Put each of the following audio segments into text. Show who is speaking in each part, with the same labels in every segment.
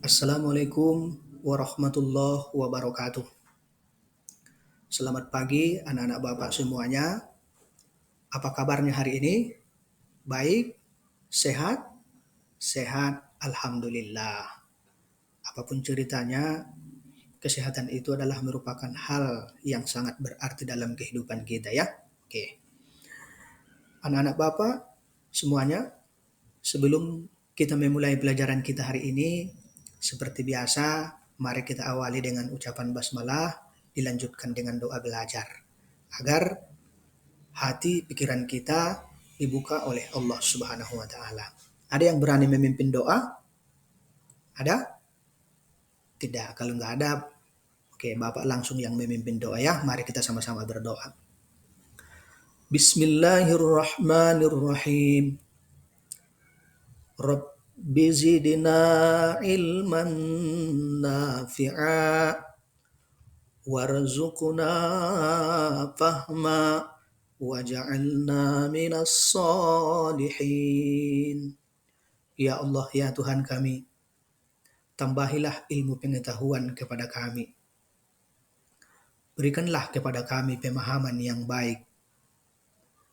Speaker 1: Assalamualaikum warahmatullahi wabarakatuh. Selamat pagi anak-anak Bapak semuanya. Apa kabarnya hari ini? Baik? Sehat? Sehat, alhamdulillah. Apapun ceritanya, kesehatan itu adalah merupakan hal yang sangat berarti dalam kehidupan kita ya. Oke. Anak-anak Bapak semuanya, sebelum kita memulai pelajaran kita hari ini, seperti biasa, mari kita awali dengan ucapan basmalah, dilanjutkan dengan doa belajar, agar hati pikiran kita dibuka oleh Allah Subhanahu wa taala. Ada yang berani memimpin doa? Ada? Tidak. Kalau nggak ada, oke, Bapak langsung yang memimpin doa ya. Mari kita sama-sama berdoa. Bismillahirrahmanirrahim. Rabbi zidna ilman nafi'a warzuqna fahma waj'alna minas solihin. Ya Allah, ya Tuhan kami, tambahilah ilmu pengetahuan kepada kami. Berikanlah kepada kami pemahaman yang baik,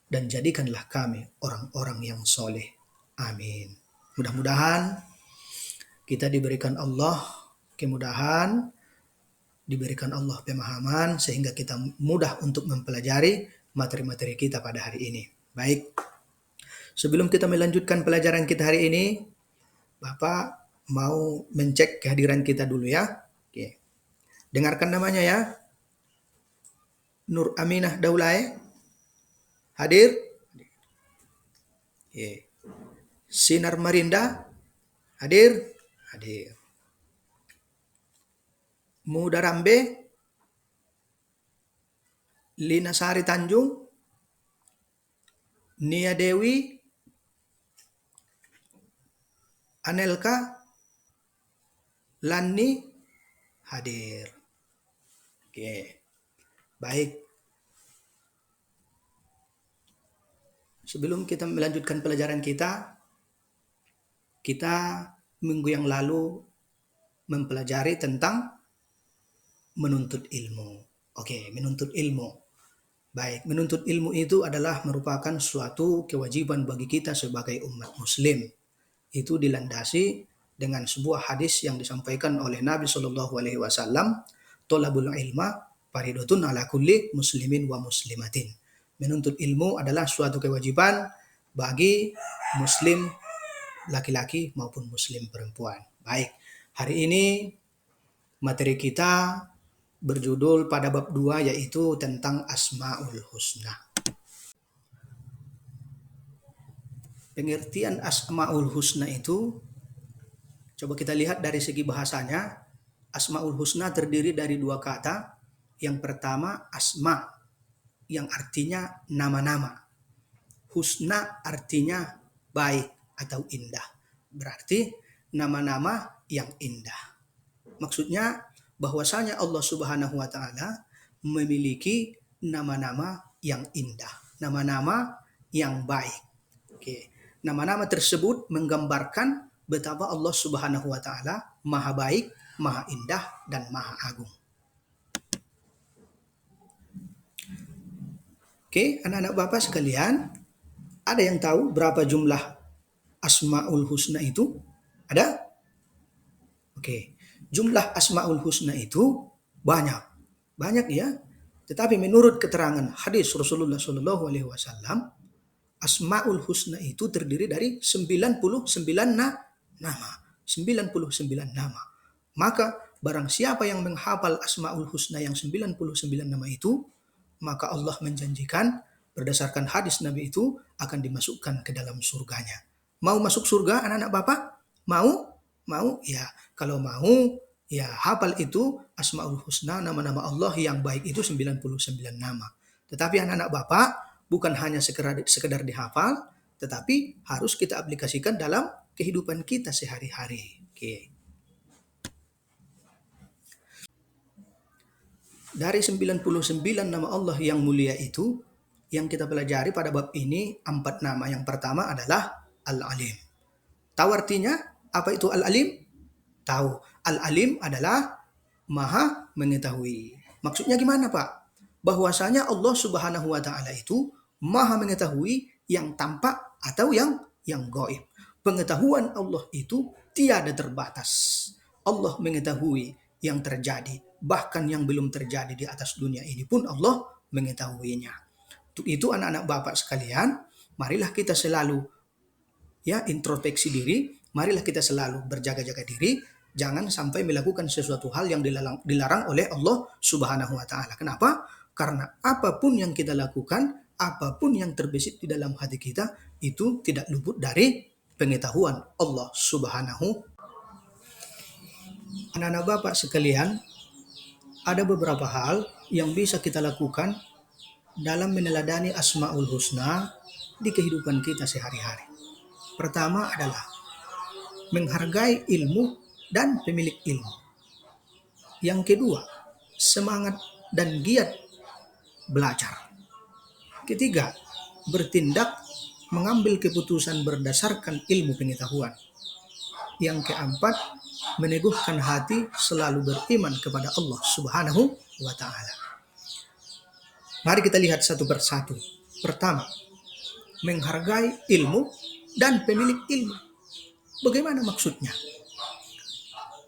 Speaker 1: dan jadikanlah kami orang-orang yang soleh. Amin. Mudah-mudahan kita diberikan Allah kemudahan, diberikan Allah pemahaman, sehingga kita mudah untuk mempelajari materi-materi kita pada hari ini. Baik, sebelum kita melanjutkan pelajaran kita hari ini, Bapak mau mencek kehadiran kita dulu ya. Oke. Dengarkan namanya ya. Nur Aminah Daulay. Hadir? Oke. Sinar Marinda. Hadir? Hadir. Mudarambe. Lina Sari Tanjung. Nia Dewi. Anelka. Lani. Hadir. Oke. Baik. Sebelum kita melanjutkan pelajaran kita minggu yang lalu mempelajari tentang menuntut ilmu. Oke, menuntut ilmu. Baik, menuntut ilmu itu adalah merupakan suatu kewajiban bagi kita sebagai umat muslim. Itu dilandasi dengan sebuah hadis yang disampaikan oleh Nabi Shallallahu alaihi wasallam, "Thalabul ilma faridatun ala kulli muslimin wa muslimatin." Menuntut ilmu adalah suatu kewajiban bagi muslim laki-laki maupun muslim perempuan. Baik, hari ini materi kita berjudul pada bab 2, yaitu tentang Asmaul Husna. Pengertian Asmaul Husna itu, coba kita lihat dari segi bahasanya. Asmaul Husna terdiri dari dua kata. Yang pertama asma, yang artinya nama-nama. Husna artinya baik atau indah. Berarti nama-nama yang indah. Maksudnya bahwasanya Allah Subhanahu wa taala memiliki nama-nama yang indah, nama-nama yang baik. Oke. Nama-nama tersebut menggambarkan betapa Allah Subhanahu wa taala maha baik, maha indah, dan maha agung. Oke, anak-anak Bapak sekalian, ada yang tahu berapa jumlah Asmaul Husna itu? Ada? Oke, jumlah Asmaul Husna itu banyak. Banyak ya. Tetapi menurut keterangan hadis Rasulullah Shallallahu alaihi wasallam, Asmaul Husna itu terdiri dari 99 nama. 99 nama. Maka barang siapa yang menghafal Asmaul Husna yang 99 nama itu, maka Allah menjanjikan berdasarkan hadis Nabi itu akan dimasukkan ke dalam surganya. Mau masuk surga anak-anak Bapak? Mau? Mau? Ya, kalau mau ya hafal itu Asmaul Husna, nama-nama Allah yang baik itu 99 nama. Tetapi anak-anak Bapak bukan hanya sekedar dihafal, tetapi harus kita aplikasikan dalam kehidupan kita sehari-hari. Oke. Dari 99 nama Allah yang mulia itu, yang kita pelajari pada bab ini 4 nama. Yang pertama adalah Al-Alim. Tahu artinya apa itu Al-Alim? tahu. Al-alim adalah maha mengetahui. Maksudnya gimana, Pak? Bahwasanya Allah Subhanahu wa taala itu maha mengetahui yang tampak atau yang gaib. Pengetahuan Allah itu tiada terbatas. Allah mengetahui yang terjadi, bahkan yang belum terjadi di atas dunia ini pun Allah mengetahuinya. Untuk itu anak-anak Bapak sekalian, marilah kita selalu introspeksi diri, marilah kita selalu berjaga-jaga diri, jangan sampai melakukan sesuatu hal yang dilarang oleh Allah Subhanahu wa taala. Kenapa? Karena apapun yang kita lakukan, apapun yang terbesit di dalam hati kita itu tidak luput dari pengetahuan Allah Subhanahu. Anak-anak Bapak sekalian, ada beberapa hal yang bisa kita lakukan dalam meneladani Asmaul Husna di kehidupan kita sehari-hari. Pertama adalah menghargai ilmu dan pemilik ilmu. Yang kedua, semangat dan giat belajar. Ketiga, bertindak mengambil keputusan berdasarkan ilmu pengetahuan. Yang keempat, meneguhkan hati selalu beriman kepada Allah Subhanahu wa taala. Mari kita lihat satu persatu. Pertama, menghargai ilmu dan pemilik ilmu. Bagaimana maksudnya?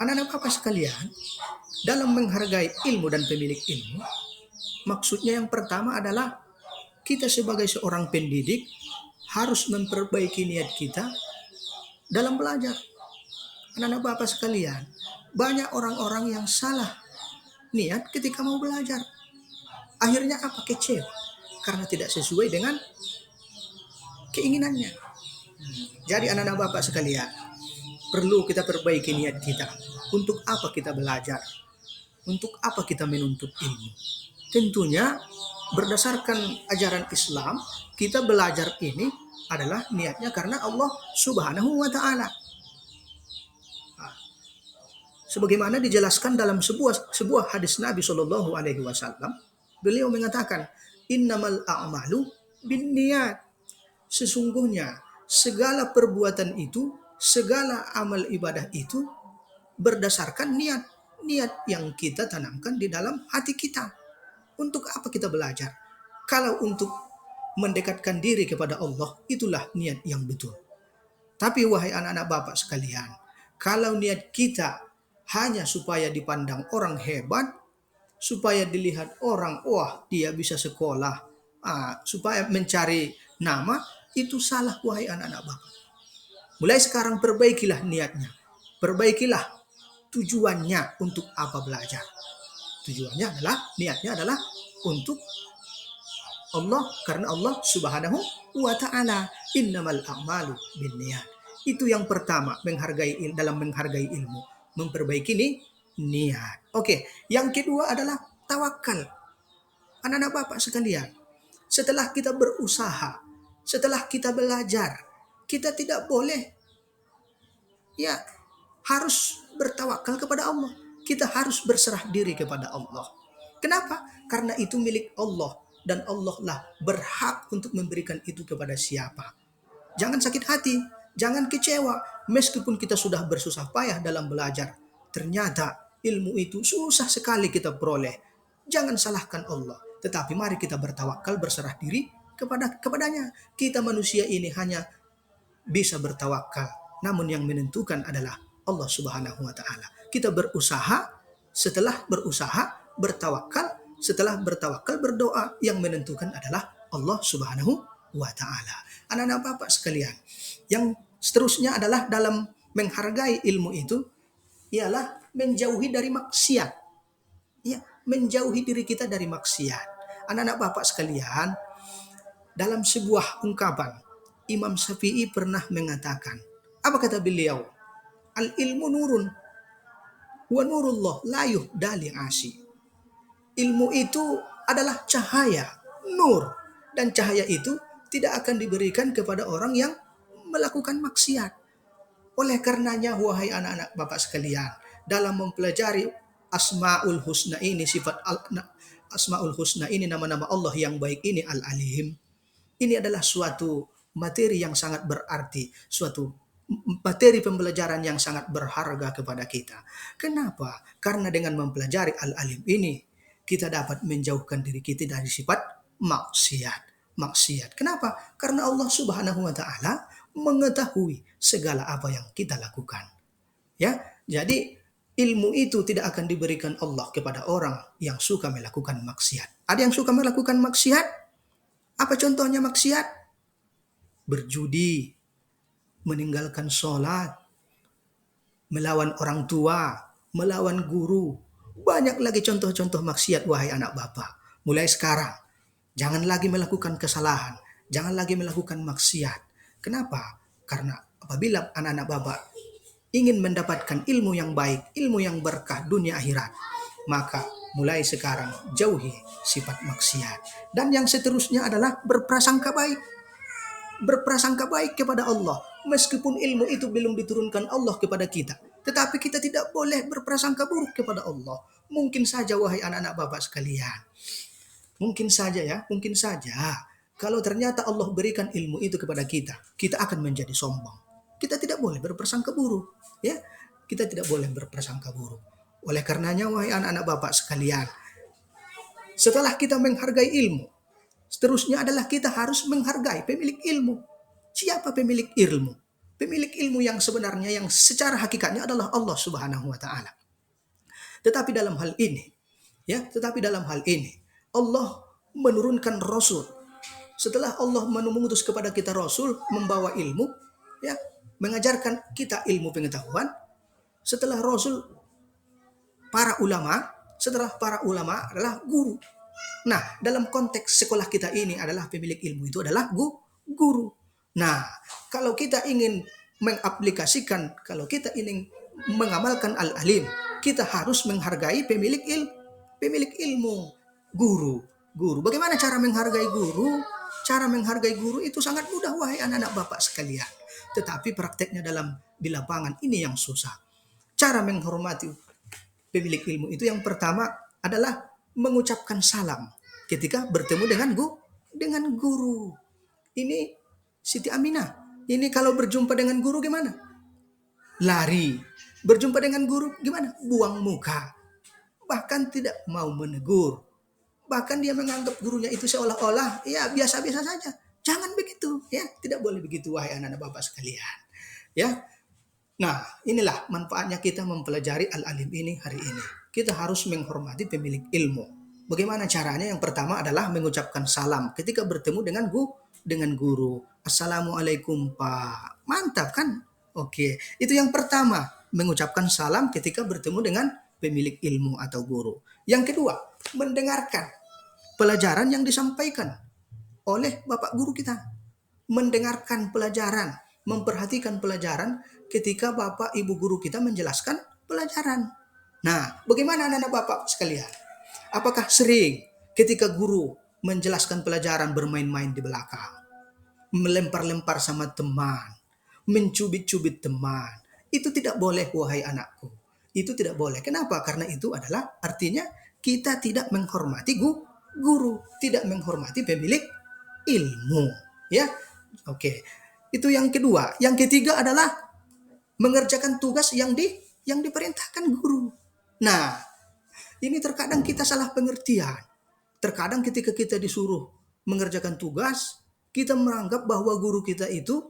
Speaker 1: Anak-anak Bapak sekalian, dalam menghargai ilmu dan pemilik ilmu, maksudnya yang pertama adalah kita sebagai seorang pendidik harus memperbaiki niat kita dalam belajar. Anak-anak Bapak sekalian, banyak orang-orang yang salah niat ketika mau belajar. Akhirnya apa? Kecewa karena tidak sesuai dengan keinginannya. Jadi anak-anak Bapak sekalian, perlu kita perbaiki niat kita. Untuk apa kita belajar? Untuk apa kita menuntut ilmu? Tentunya berdasarkan ajaran Islam, kita belajar ini adalah niatnya karena Allah Subhanahu wa taala. Sebagaimana dijelaskan dalam sebuah hadis Nabi Shallallahu alaihi wasallam, beliau mengatakan, "Innamal a'malu binniyat." Sesungguhnya segala perbuatan itu, segala amal ibadah itu berdasarkan niat yang kita tanamkan di dalam hati kita. Untuk apa kita belajar? Kalau untuk mendekatkan diri kepada Allah, itulah niat yang betul. Tapi wahai anak-anak Bapak sekalian, kalau niat kita hanya supaya dipandang orang hebat, supaya dilihat orang, wah dia bisa sekolah, supaya mencari nama, itu salah wahai anak-anak Bapak. Mulai sekarang perbaikilah niatnya, perbaikilah tujuannya untuk apa belajar. Tujuannya adalah, niatnya adalah untuk Allah, karena Allah Subhanahu wa taala. Innamal a'malu binniyat. Itu yang pertama, dalam menghargai ilmu, memperbaiki niat. Oke, yang kedua adalah tawakal. Anak-anak Bapak sekalian, setelah kita berusaha, setelah kita belajar, kita tidak boleh harus bertawakal kepada Allah. Kita harus berserah diri kepada Allah. Kenapa? Karena itu milik Allah dan Allah lah berhak untuk memberikan itu kepada siapa. Jangan sakit hati, jangan kecewa meskipun kita sudah bersusah payah dalam belajar. Ternyata ilmu itu susah sekali kita peroleh. Jangan salahkan Allah, tetapi mari kita bertawakal, berserah diri kepadanya. Kita manusia ini hanya bisa bertawakal, namun yang menentukan adalah Allah Subhanahu wa taala. Kita berusaha, setelah berusaha bertawakal, setelah bertawakal berdoa, yang menentukan adalah Allah Subhanahu wa taala. Anak-anak Bapak sekalian, yang seterusnya adalah dalam menghargai ilmu itu ialah menjauhi dari maksiat. Menjauhi diri kita dari maksiat. Anak-anak Bapak sekalian, dalam sebuah ungkapan Imam Syafi'i pernah mengatakan, apa kata beliau? Al-ilmu nurun wa nurullah la yuhdali asi. Ilmu itu adalah cahaya, nur, dan cahaya itu tidak akan diberikan kepada orang yang melakukan maksiat. Oleh karenanya wahai anak-anak Bapak sekalian, dalam mempelajari Asmaul Husna ini, Asmaul Husna ini, nama-nama Allah yang baik ini, Al-Alim, ini adalah suatu materi yang sangat berarti, suatu materi pembelajaran yang sangat berharga kepada kita. Kenapa? Karena dengan mempelajari Al-Alim ini, kita dapat menjauhkan diri kita dari sifat maksiat. Maksiat. Kenapa? Karena Allah Subhanahu wa taala mengetahui segala apa yang kita lakukan. Ya. Jadi ilmu itu tidak akan diberikan Allah kepada orang yang suka melakukan maksiat. Ada yang suka melakukan maksiat? Apa contohnya maksiat? Berjudi, meninggalkan sholat, melawan orang tua, melawan guru. Banyak lagi contoh-contoh maksiat, wahai anak bapak. Mulai sekarang, jangan lagi melakukan kesalahan, jangan lagi melakukan maksiat. Kenapa? Karena apabila anak-anak bapak ingin mendapatkan ilmu yang baik, ilmu yang berkah dunia akhirat, maka mulai sekarang jauhi sifat maksiat. Dan yang seterusnya adalah berprasangka baik. Berprasangka baik kepada Allah. Meskipun ilmu itu belum diturunkan Allah kepada kita, tetapi kita tidak boleh berprasangka buruk kepada Allah. Mungkin saja, wahai anak-anak bapak sekalian, mungkin saja ya, mungkin saja kalau ternyata Allah berikan ilmu itu kepada kita, kita akan menjadi sombong. Kita tidak boleh berprasangka buruk, ya. Kita tidak boleh berprasangka buruk. Oleh karenanya, wahai anak-anak bapak sekalian, setelah kita menghargai ilmu, seterusnya adalah kita harus menghargai pemilik ilmu. Siapa pemilik ilmu? Pemilik ilmu yang sebenarnya, yang secara hakikatnya adalah Allah Subhanahu wa taala. Tetapi dalam hal ini, Allah menurunkan rasul. Setelah Allah mengutus kepada kita rasul membawa ilmu, ya, mengajarkan kita ilmu pengetahuan. Setelah rasul, para ulama, setelah para ulama adalah guru. Nah, dalam konteks sekolah kita ini adalah pemilik ilmu itu adalah guru. Nah, kalau kita ingin mengaplikasikan, kalau kita ingin mengamalkan al-alim, kita harus menghargai pemilik ilmu, guru. Bagaimana cara menghargai guru? Cara menghargai guru itu sangat mudah, wahai anak-anak bapak sekalian. Tetapi prakteknya di lapangan ini yang susah. Cara menghormati pemilik ilmu itu yang pertama adalah mengucapkan salam ketika bertemu dengan guru. Ini Siti Aminah. Ini kalau berjumpa dengan guru gimana? Lari. Berjumpa dengan guru gimana? Buang muka. Bahkan tidak mau menegur. Bahkan dia menganggap gurunya itu seolah-olah ya biasa-biasa saja. Jangan begitu, ya. Tidak boleh begitu, wahai anak-anak bapak sekalian. Ya. Nah, inilah manfaatnya kita mempelajari al-alim ini hari ini. Kita harus menghormati pemilik ilmu. Bagaimana caranya? Yang pertama adalah mengucapkan salam ketika bertemu dengan guru. Assalamualaikum Pak. Mantap kan? Oke, itu yang pertama, mengucapkan salam ketika bertemu dengan pemilik ilmu atau guru. Yang kedua, mendengarkan pelajaran yang disampaikan oleh bapak guru kita. Mendengarkan pelajaran, memperhatikan pelajaran ketika bapak ibu guru kita menjelaskan pelajaran. Nah, bagaimana anak-anak bapak sekalian? Apakah sering ketika guru menjelaskan pelajaran bermain-main di belakang? Melempar-lempar sama teman, mencubit-cubit teman. Itu tidak boleh, wahai anakku. Itu tidak boleh. Kenapa? Karena itu adalah artinya kita tidak menghormati guru, tidak menghormati pemilik ilmu. Ya, oke. Itu yang kedua. Yang ketiga adalah mengerjakan tugas yang diperintahkan guru. Nah, ini terkadang kita salah pengertian. Terkadang ketika kita disuruh mengerjakan tugas, kita menganggap bahwa guru kita itu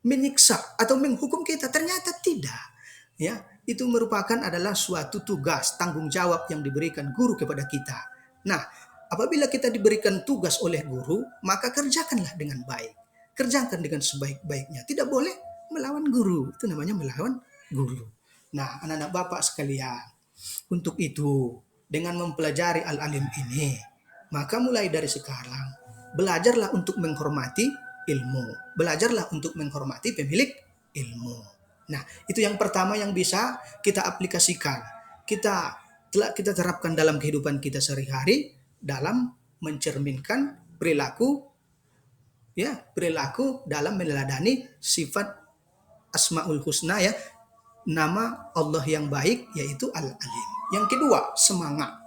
Speaker 1: menyiksa atau menghukum kita. Ternyata tidak. Ya, itu merupakan adalah suatu tugas, tanggung jawab yang diberikan guru kepada kita. Nah, apabila kita diberikan tugas oleh guru, maka kerjakanlah dengan baik. Kerjakan dengan sebaik-baiknya. Tidak boleh melawan guru. Itu namanya melawan guru. Nah, anak-anak bapak sekalian, untuk itu, dengan mempelajari al-alim ini, maka mulai dari sekarang, belajarlah untuk menghormati ilmu. Belajarlah untuk menghormati pemilik ilmu. Nah, itu yang pertama yang bisa kita aplikasikan. Kita terapkan dalam kehidupan kita sehari-hari dalam mencerminkan perilaku dalam meneladani sifat Asmaul Husna, ya, nama Allah yang baik, yaitu Al-Alim. Yang kedua, semangat.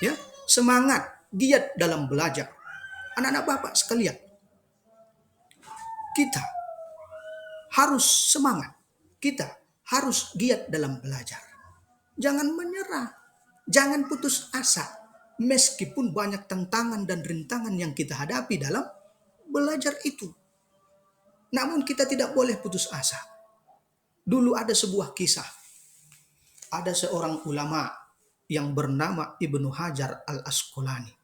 Speaker 1: Ya, semangat, giat dalam belajar. Anak-anak bapak sekalian, kita harus semangat. Kita harus giat dalam belajar. Jangan menyerah. Jangan putus asa. Meskipun banyak tantangan dan rintangan yang kita hadapi dalam belajar itu. Namun kita tidak boleh putus asa. Dulu ada sebuah kisah. Ada seorang ulama yang bernama Ibnu Hajar al-Asqalani.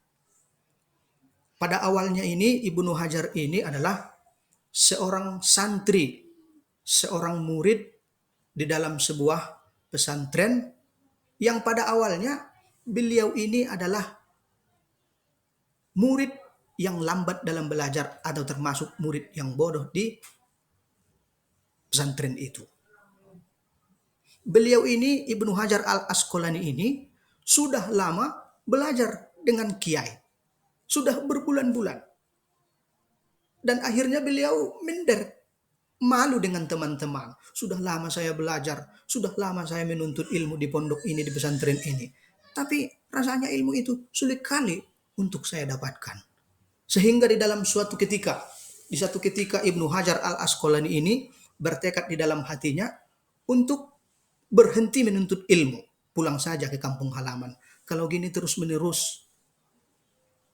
Speaker 1: Pada awalnya ini Ibnu Hajar ini adalah seorang santri, seorang murid di dalam sebuah pesantren yang pada awalnya beliau ini adalah murid yang lambat dalam belajar atau termasuk murid yang bodoh di pesantren itu. Beliau ini, Ibnu Hajar al-Asqalani ini, sudah lama belajar dengan kiai. Sudah berbulan-bulan. Dan akhirnya beliau minder. Malu dengan teman-teman. Sudah lama saya belajar. Sudah lama saya menuntut ilmu di pondok ini, di pesantren ini. Tapi rasanya ilmu itu sulit kali untuk saya dapatkan. Sehingga di dalam di satu ketika Ibnu Hajar al-Asqalani ini bertekad di dalam hatinya untuk berhenti menuntut ilmu. Pulang saja ke kampung halaman. Kalau gini terus menerus,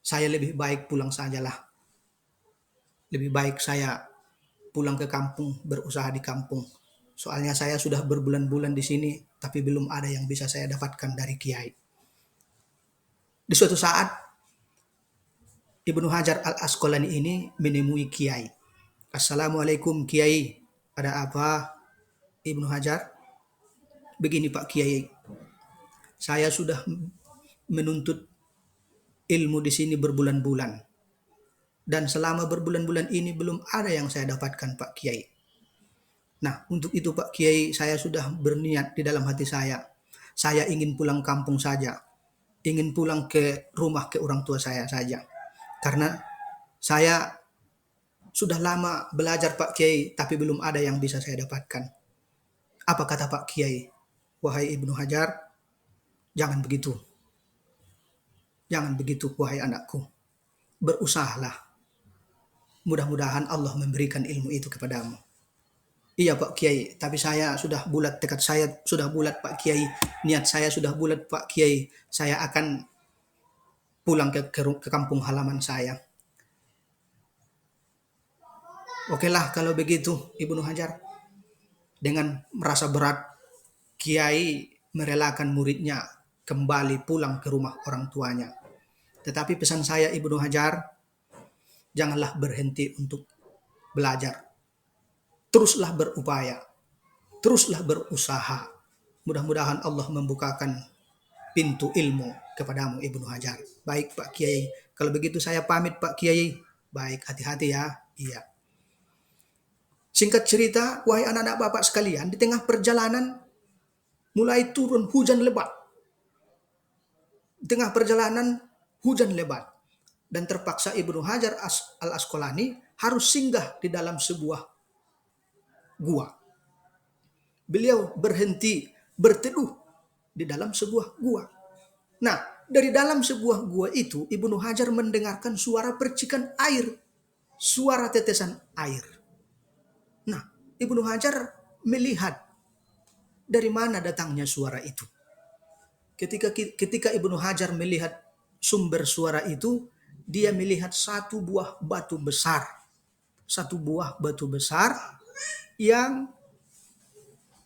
Speaker 1: saya lebih baik pulang sajalah. Lebih baik saya pulang ke kampung, berusaha di kampung. Soalnya saya sudah berbulan-bulan di sini, tapi belum ada yang bisa saya dapatkan dari kiai. Di suatu saat, Ibnu Hajar al-Asqalani ini menemui kiai. Assalamualaikum kiai, ada apa? Ibnu Hajar, begini Pak Kiai, saya sudah menuntut ilmu di sini berbulan-bulan. Dan selama berbulan-bulan ini belum ada yang saya dapatkan Pak Kiai. Nah, untuk itu Pak Kiai, saya sudah berniat di dalam hati saya. Saya ingin pulang kampung saja. Ingin pulang ke rumah ke orang tua saya saja. Karena saya sudah lama belajar Pak Kiai, tapi belum ada yang bisa saya dapatkan. Apa kata Pak Kiai? Wahai Ibnu Hajar, jangan begitu. Jangan begitu, wahai anakku. Berusahalah. Mudah-mudahan Allah memberikan ilmu itu kepadamu. Iya Pak Kiai, tapi saya sudah bulat, tekad saya sudah bulat Pak Kiai. Niat saya sudah bulat Pak Kiai. Saya akan pulang ke kampung halaman saya. Okelah kalau begitu Ibnu Hajar. Dengan merasa berat, Kiai merelakan muridnya kembali pulang ke rumah orang tuanya. Tetapi pesan saya Ibnu Hajar, janganlah berhenti untuk belajar. Teruslah berupaya, teruslah berusaha. Mudah-mudahan Allah membukakan pintu ilmu kepadamu Ibnu Hajar. Baik Pak Kiai, kalau begitu saya pamit Pak Kiai. Baik, hati-hati ya. Iya. Singkat cerita, wahai anak-anak Bapak sekalian, di tengah perjalanan mulai turun hujan lebat. Di tengah perjalanan hujan lebat. Dan terpaksa Ibnu Hajar al-Asqalani harus singgah di dalam sebuah gua. Beliau berhenti berteduh di dalam sebuah gua. Nah, dari dalam sebuah gua itu Ibnu Hajar mendengarkan suara percikan air, suara tetesan air. Nah, Ibnu Hajar melihat dari mana datangnya suara itu. Ketika Ibnu Hajar melihat sumber suara itu, dia melihat satu buah batu besar. Satu buah batu besar yang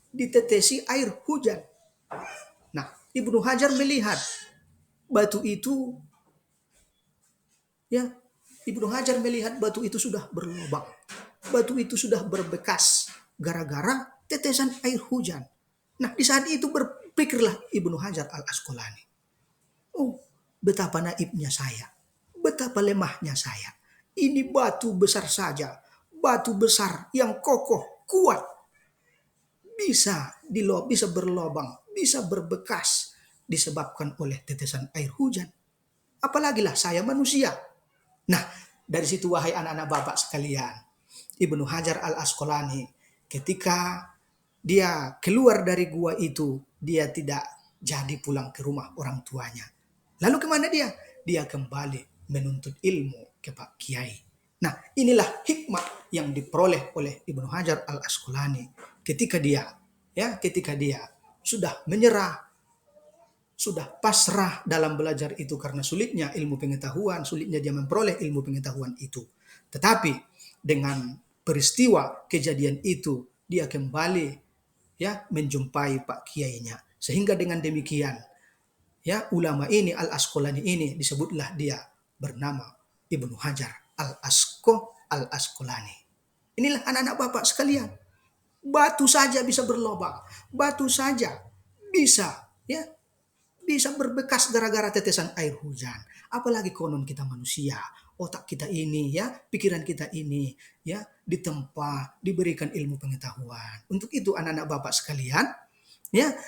Speaker 1: ditetesi air hujan. Nah, Ibnu Hajar melihat batu itu, ya, Ibnu Hajar melihat batu itu sudah berlubang. Batu itu sudah berbekas gara-gara tetesan air hujan. Nah, di saat itu berpikirlah Ibnu Hajar al-Asqalani. Oh, betapa naibnya saya. Betapa lemahnya saya. Ini batu besar saja. Batu besar yang kokoh, kuat. Bisa berlobang, bisa berbekas disebabkan oleh tetesan air hujan. Apalagilah saya manusia. Nah, dari situ wahai anak-anak Bapak sekalian, Ibnu Hajar al-Asqalani ketika dia keluar dari gua itu, dia tidak jadi pulang ke rumah orang tuanya. Lalu kemana dia? Dia kembali menuntut ilmu ke Pak Kiai. Nah, inilah hikmah yang diperoleh oleh Ibnu Hajar Al-Asqalani ketika dia sudah menyerah, sudah pasrah dalam belajar itu karena sulitnya ilmu pengetahuan, sulitnya dia memperoleh ilmu pengetahuan itu. Tetapi dengan peristiwa kejadian itu dia kembali menjumpai Pak Kiainya. Sehingga dengan demikian ulama ini Al-Asqalani ini disebutlah dia bernama Ibnu Hajar Al-Asqalani. Inilah anak-anak Bapak sekalian. Batu saja bisa berlobang, batu saja bisa bisa berbekas gara-gara tetesan air hujan. Apalagi konon kita manusia, otak kita ini pikiran kita ini ditempa, diberikan ilmu pengetahuan. Untuk itu anak-anak Bapak sekalian,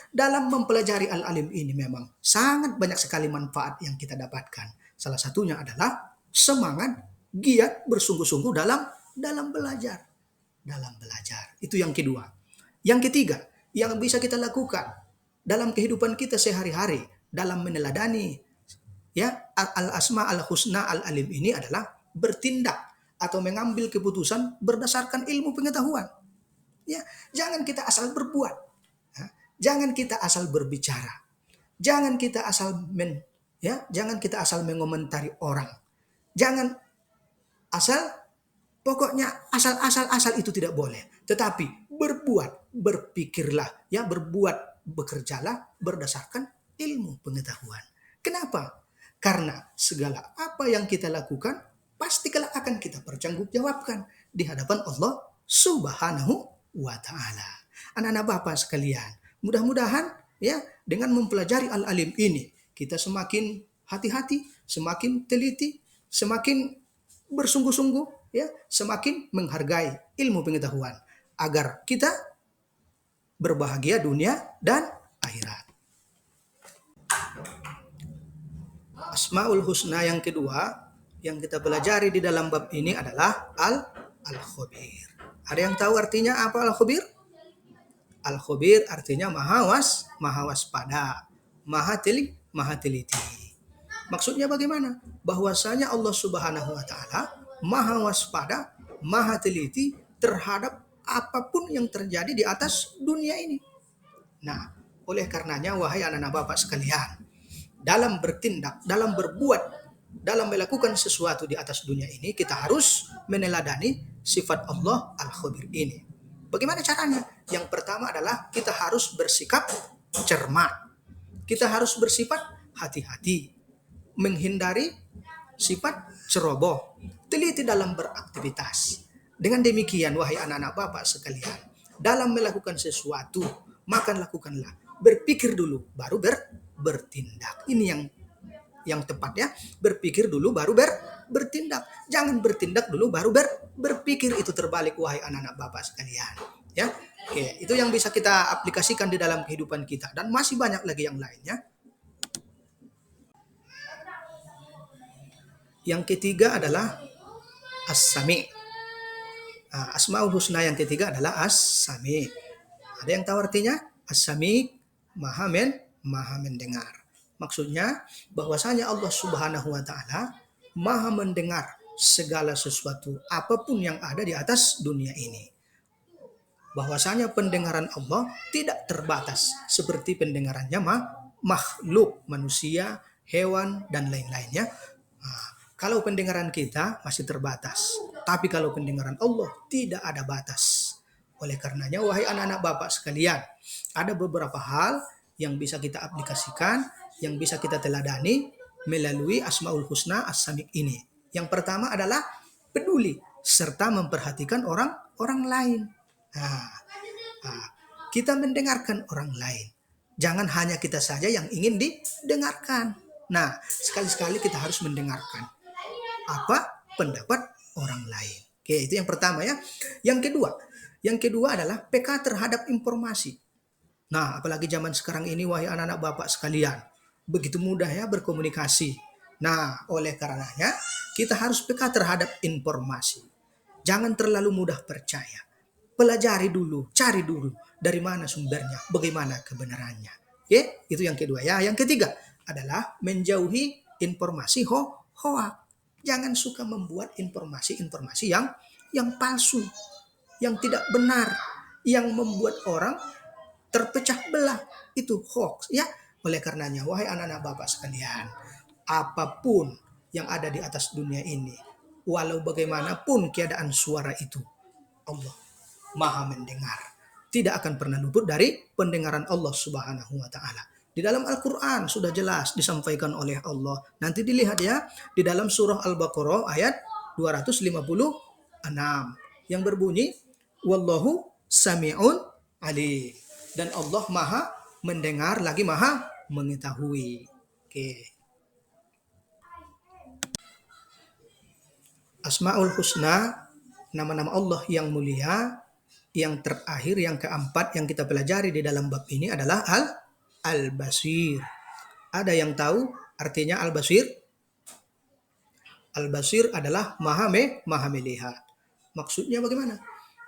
Speaker 1: dalam mempelajari Al-Alim ini memang sangat banyak sekali manfaat yang kita dapatkan. Salah satunya adalah semangat, giat, bersungguh-sungguh dalam belajar. Itu yang kedua. Yang ketiga, yang bisa kita lakukan dalam kehidupan kita sehari-hari dalam meneladani al-asma al-husna al-alim ini adalah bertindak atau mengambil keputusan berdasarkan ilmu pengetahuan. Jangan kita asal berbuat. Jangan kita asal berbicara. Jangan kita asal mengomentari orang. Jangan pokoknya asal itu tidak boleh. Tetapi berpikirlah, bekerjalah berdasarkan ilmu pengetahuan. Kenapa? Karena segala apa yang kita lakukan pasti kelak akan kita pertanggungjawabkan di hadapan Allah Subhanahu wa taala. Anak-anak Bapak sekalian, mudah-mudahan dengan mempelajari Al-Alim ini kita semakin hati-hati, semakin teliti, semakin bersungguh-sungguh, semakin menghargai ilmu pengetahuan agar kita berbahagia dunia dan akhirat. Asmaul Husna yang kedua yang kita pelajari di dalam bab ini adalah Al-Khabir. Ada yang tahu artinya apa Al-Khabir? Al-Khabir artinya maha waspada, maha teliti. Maksudnya bagaimana? Bahwasanya Allah Subhanahu wa taala maha waspada, maha teliti terhadap apapun yang terjadi di atas dunia ini. Nah, oleh karenanya wahai anak-anak Bapak sekalian, dalam bertindak, dalam berbuat, dalam melakukan sesuatu di atas dunia ini, kita harus meneladani sifat Allah Al-Khabir ini. Bagaimana caranya? Yang pertama adalah kita harus bersikap cermat. Kita harus bersifat hati-hati, menghindari sifat ceroboh, teliti dalam beraktivitas. Dengan demikian, wahai anak-anak Bapak sekalian, dalam melakukan sesuatu, maka lakukanlah. Berpikir dulu, baru bertindak. Ini yang tepat Berpikir dulu, baru bertindak. Jangan bertindak dulu, baru berpikir. Itu terbalik, wahai anak-anak Bapak sekalian. Oke, itu yang bisa kita aplikasikan di dalam kehidupan kita. Dan masih banyak lagi yang lainnya. Yang ketiga adalah As-Sami'. Asmaul Husna yang ketiga adalah As-Sami'. Ada yang tahu artinya? As-Sami' maha mendengar. Maksudnya bahwasanya Allah Subhanahu wa taala maha mendengar segala sesuatu apapun yang ada di atas dunia ini. Bahwasanya pendengaran Allah tidak terbatas seperti pendengarannya makhluk, manusia, hewan dan lain-lainnya. Kalau pendengaran kita masih terbatas, tapi kalau pendengaran Allah tidak ada batas. Oleh karenanya, wahai anak-anak Bapak sekalian, ada beberapa hal yang bisa kita aplikasikan, yang bisa kita teladani melalui Asmaul Husna As-Sami' ini. Yang pertama adalah peduli serta memperhatikan orang lain. Kita mendengarkan orang lain. Jangan hanya kita saja yang ingin didengarkan. Nah, sekali-sekali kita harus mendengarkan apa pendapat orang lain. Oke, itu yang pertama Yang kedua adalah peka terhadap informasi. Nah, apalagi zaman sekarang ini wahai anak-anak Bapak sekalian, begitu mudah berkomunikasi. Nah, oleh karenanya kita harus peka terhadap informasi. Jangan terlalu mudah percaya. Pelajari dulu, cari dulu dari mana sumbernya, bagaimana kebenarannya. Itu yang kedua Yang ketiga adalah menjauhi informasi hoak. Jangan suka membuat informasi-informasi yang palsu, yang tidak benar, yang membuat orang terpecah belah. Itu hoax ya. Oleh karenanya, wahai anak-anak Bapak sekalian, apapun yang ada di atas dunia ini, walau bagaimanapun keadaan suara itu, Allah Maha mendengar. Tidak akan pernah luput dari pendengaran Allah Subhanahu wa taala. Di dalam Al-Qur'an sudah jelas disampaikan oleh Allah. Nanti dilihat ya di dalam surah Al-Baqarah ayat 256 yang berbunyi wallahu sami'un alim. Dan Allah Maha mendengar lagi Maha mengetahui. Oke. Asmaul Husna, nama-nama Allah yang mulia, yang terakhir, yang keempat yang kita pelajari di dalam bab ini adalah Al-Basir. Ada yang tahu artinya Al-Basir? Al-Basir adalah maha melihat. Maksudnya bagaimana?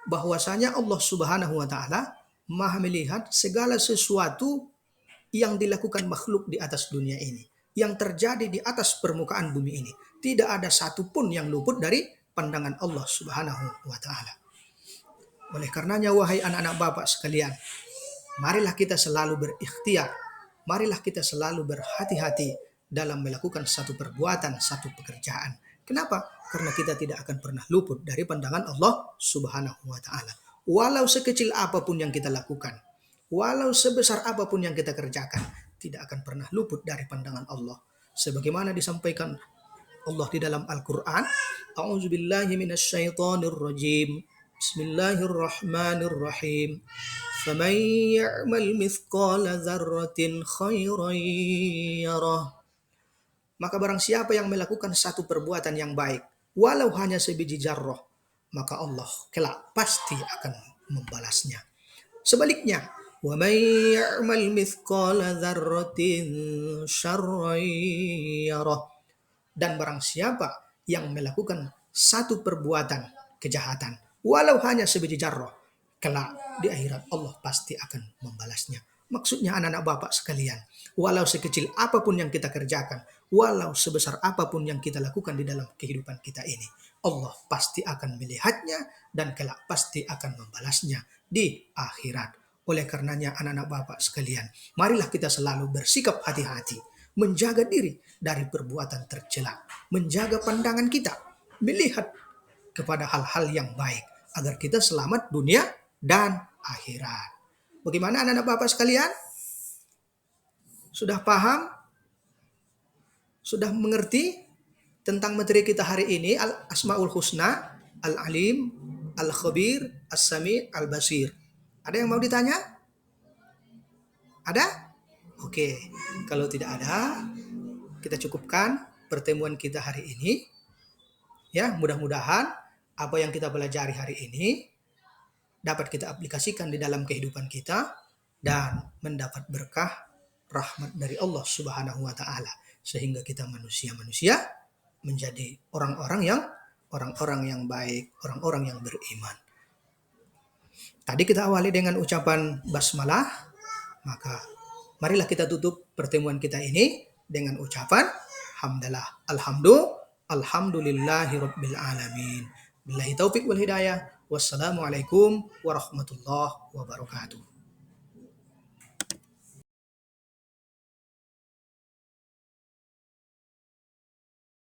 Speaker 1: Bahwasanya Allah Subhanahu wa taala maha melihat segala sesuatu yang dilakukan makhluk di atas dunia ini, yang terjadi di atas permukaan bumi ini. Tidak ada satupun yang luput dari pandangan Allah Subhanahu wa taala. Oleh karenanya, wahai anak-anak Bapak sekalian, marilah kita selalu berikhtiar, marilah kita selalu berhati-hati dalam melakukan satu perbuatan, satu pekerjaan. Kenapa? Karena kita tidak akan pernah luput dari pandangan Allah Subhanahu wa taala. Walau sekecil apapun yang kita lakukan, walau sebesar apapun yang kita kerjakan, tidak akan pernah luput dari pandangan Allah. Sebagaimana disampaikan Allah di dalam Al-Quran, A'udzubillahi minasyaitonirrajim. Bismillahirrahmanirrahim. Faman ya'mal mithqala dzarratin khairan yarah. Maka barang siapa yang melakukan satu perbuatan yang baik, walau hanya sebiji jarrah, maka Allah kelak pasti akan membalasnya. Sebaliknya, wa may ya'mal mithqala dzarratin syarran yarah. Dan barang siapa yang melakukan satu perbuatan kejahatan, walau hanya sebiji jarrah, kelak di akhirat Allah pasti akan membalasnya. Maksudnya anak-anak Bapak sekalian, walau sekecil apapun yang kita kerjakan, walau sebesar apapun yang kita lakukan di dalam kehidupan kita ini, Allah pasti akan melihatnya dan kelak pasti akan membalasnya di akhirat. Oleh karenanya anak-anak Bapak sekalian, marilah kita selalu bersikap hati-hati, menjaga diri dari perbuatan tercela, menjaga pandangan kita, melihat kepada hal-hal yang baik, agar kita selamat dunia dan akhirat. Bagaimana anak-anak Bapak sekalian? Sudah paham? Sudah mengerti tentang materi kita hari ini, Al-Asmaul Husna, Al-Alim, Al-Khabir, As-Sami, Al-Basir. Ada yang mau ditanya? Ada? Oke, kalau tidak ada, kita cukupkan pertemuan kita hari ini. Ya, mudah-mudahan apa yang kita pelajari hari ini dapat kita aplikasikan di dalam kehidupan kita dan mendapat berkah rahmat dari Allah Subhanahu wa taala, sehingga kita manusia-manusia menjadi orang-orang yang baik, orang-orang yang beriman. Tadi kita awali dengan ucapan basmalah, maka marilah kita tutup pertemuan kita ini dengan ucapan hamdalah. Alhamdulillahirabbil alamin. Billahi taufik wal hidayah. Wassalamualaikum warahmatullahi wabarakatuh.